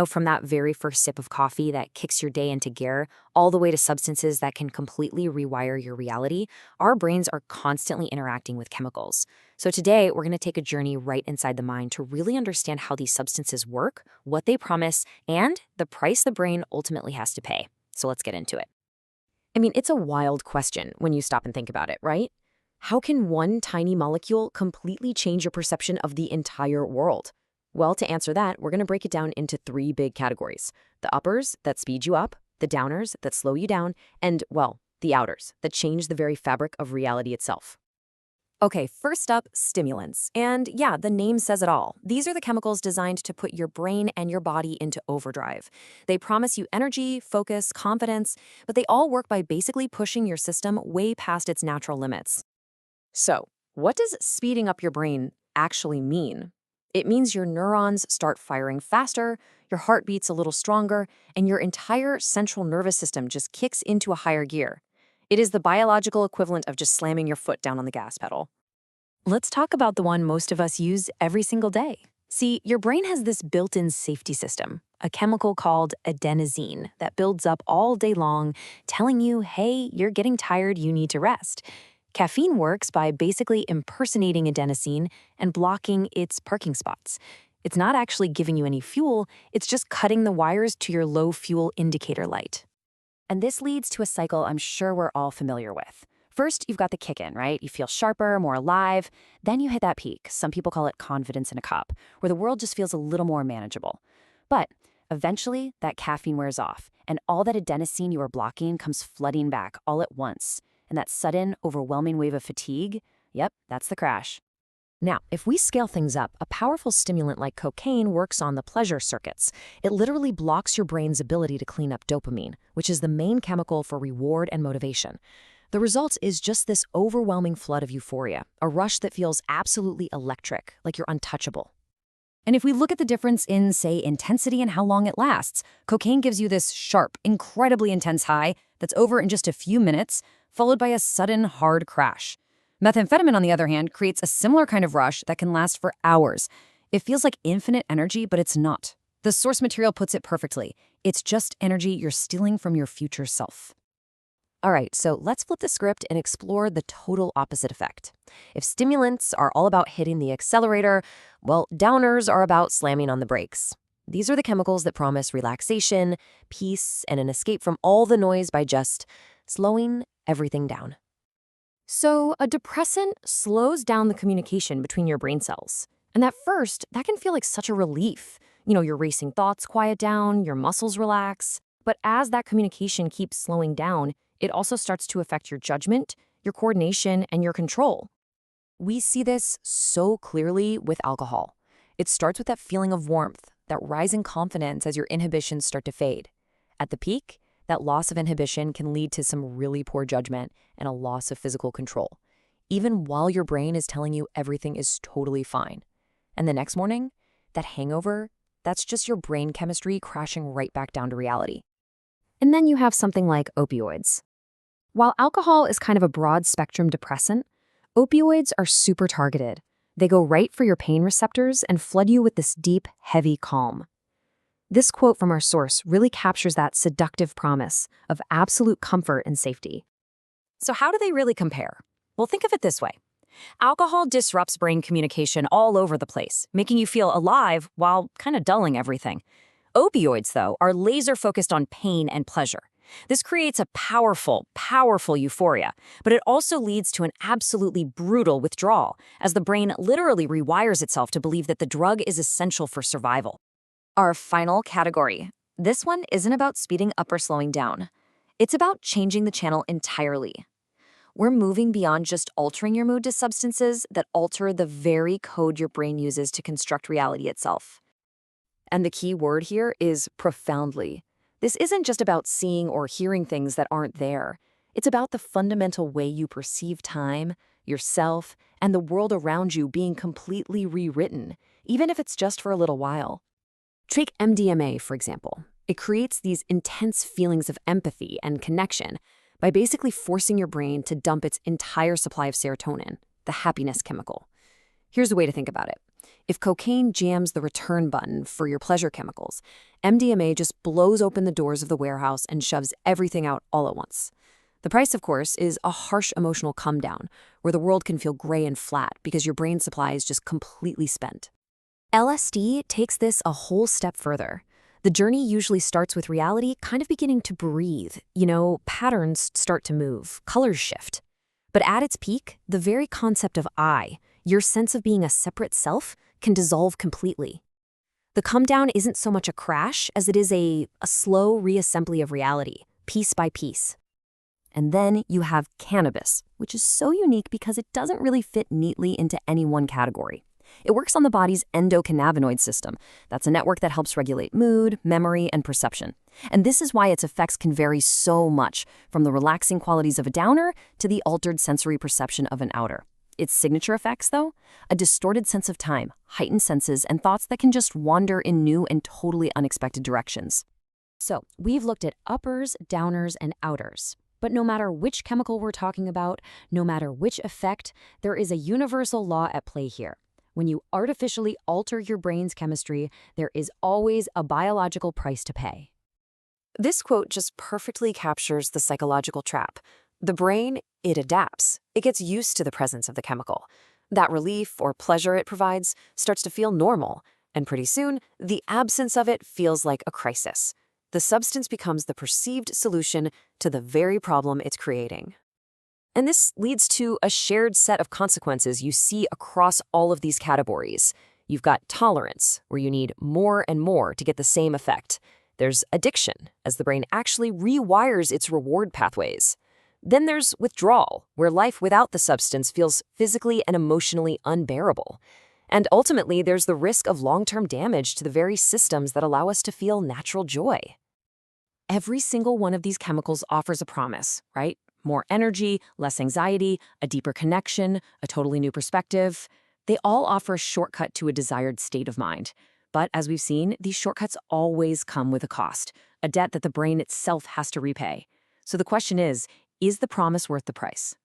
From that very first sip of coffee that kicks your day into gear, all the way to substances that can completely rewire your reality, our brains are constantly interacting with chemicals. So today, we're going to take a journey right inside the mind to really understand how these substances work, what they promise, and the price the brain ultimately has to pay. So let's get into it. It's a wild question when you stop and think about it, right? How can one tiny molecule completely change your perception of the entire world? Well, to answer that, we're going to break it down into three big categories. The uppers that speed you up, the downers that slow you down, and, well, the outers that change the very fabric of reality itself. Okay, first up, stimulants. And yeah, the name says it all. These are the chemicals designed to put your brain and your body into overdrive. They promise you energy, focus, confidence, but they all work by basically pushing your system way past its natural limits. So, what does speeding up your brain actually mean? It means your neurons start firing faster, your heart beats a little stronger, and your entire central nervous system just kicks into a higher gear. It is the biological equivalent of just slamming your foot down on the gas pedal. Let's talk about the one most of us use every single day. See, your brain has this built-in safety system, a chemical called adenosine that builds up all day long, telling you, hey, you're getting tired, you need to rest. Caffeine works by basically impersonating adenosine and blocking its parking spots. It's not actually giving you any fuel, it's just cutting the wires to your low fuel indicator light. And this leads to a cycle I'm sure we're all familiar with. First, you've got the kick-in, right? You feel sharper, more alive. Then you hit that peak. Some people call it confidence in a cup, where the world just feels a little more manageable. But eventually, that caffeine wears off, and all that adenosine you were blocking comes flooding back all at once. And that sudden, overwhelming wave of fatigue, yep, that's the crash. Now, if we scale things up, a powerful stimulant like cocaine works on the pleasure circuits. It literally blocks your brain's ability to clean up dopamine, which is the main chemical for reward and motivation. The result is just this overwhelming flood of euphoria, a rush that feels absolutely electric, like you're untouchable. And if we look at the difference in, say, intensity and how long it lasts, cocaine gives you this sharp, incredibly intense high that's over in just a few minutes, followed by a sudden, hard crash. Methamphetamine, on the other hand, creates a similar kind of rush that can last for hours. It feels like infinite energy, but it's not. The source material puts it perfectly. It's just energy you're stealing from your future self. All right, so let's flip the script and explore the total opposite effect. If stimulants are all about hitting the accelerator, well, downers are about slamming on the brakes. These are the chemicals that promise relaxation, peace, and an escape from all the noise by just slowing everything down. So, a depressant slows down the communication between your brain cells. And at first, that can feel like such a relief. Your racing thoughts quiet down, your muscles relax. But as that communication keeps slowing down, it also starts to affect your judgment, your coordination, and your control. We see this so clearly with alcohol. It starts with that feeling of warmth, that rising confidence as your inhibitions start to fade. At the peak, that loss of inhibition can lead to some really poor judgment and a loss of physical control, even while your brain is telling you everything is totally fine. And the next morning, that hangover, that's just your brain chemistry crashing right back down to reality. And then you have something like opioids. While alcohol is kind of a broad-spectrum depressant, opioids are super targeted. They go right for your pain receptors and flood you with this deep, heavy calm. This quote from our source really captures that seductive promise of absolute comfort and safety. So how do they really compare? Well, think of it this way. Alcohol disrupts brain communication all over the place, making you feel alive while kind of dulling everything. Opioids, though, are laser-focused on pain and pleasure. This creates a powerful, powerful euphoria, but it also leads to an absolutely brutal withdrawal, as the brain literally rewires itself to believe that the drug is essential for survival. Our final category. This one isn't about speeding up or slowing down. It's about changing the channel entirely. We're moving beyond just altering your mood to substances that alter the very code your brain uses to construct reality itself. And the key word here is profoundly. This isn't just about seeing or hearing things that aren't there. It's about the fundamental way you perceive time, yourself, and the world around you being completely rewritten, even if it's just for a little while. Take MDMA, for example. It creates these intense feelings of empathy and connection by basically forcing your brain to dump its entire supply of serotonin, the happiness chemical. Here's a way to think about it. If cocaine jams the return button for your pleasure chemicals, MDMA just blows open the doors of the warehouse and shoves everything out all at once. The price, of course, is a harsh emotional come down, where the world can feel gray and flat because your brain supply is just completely spent. LSD takes this a whole step further. The journey usually starts with reality kind of beginning to breathe. Patterns start to move, colors shift. But at its peak, the very concept of I, your sense of being a separate self, can dissolve completely. The come down isn't so much a crash as it is a slow reassembly of reality, piece by piece. And then you have cannabis, which is so unique because it doesn't really fit neatly into any one category. It works on the body's endocannabinoid system. That's a network that helps regulate mood, memory, and perception. And this is why its effects can vary so much, from the relaxing qualities of a downer to the altered sensory perception of an outer. Its signature effects, though? A distorted sense of time, heightened senses, and thoughts that can just wander in new and totally unexpected directions. So, we've looked at uppers, downers, and outers. But no matter which chemical we're talking about, no matter which effect, there is a universal law at play here. When you artificially alter your brain's chemistry, there is always a biological price to pay. This quote just perfectly captures the psychological trap. The brain, it adapts. It gets used to the presence of the chemical. That relief or pleasure it provides starts to feel normal, and pretty soon, the absence of it feels like a crisis. The substance becomes the perceived solution to the very problem it's creating. And this leads to a shared set of consequences you see across all of these categories. You've got tolerance, where you need more and more to get the same effect. There's addiction, as the brain actually rewires its reward pathways. Then there's withdrawal, where life without the substance feels physically and emotionally unbearable. And ultimately, there's the risk of long-term damage to the very systems that allow us to feel natural joy. Every single one of these chemicals offers a promise, right? More energy, less anxiety, a deeper connection, a totally new perspective. They all offer a shortcut to a desired state of mind. But as we've seen, these shortcuts always come with a cost, a debt that the brain itself has to repay. So the question is the promise worth the price?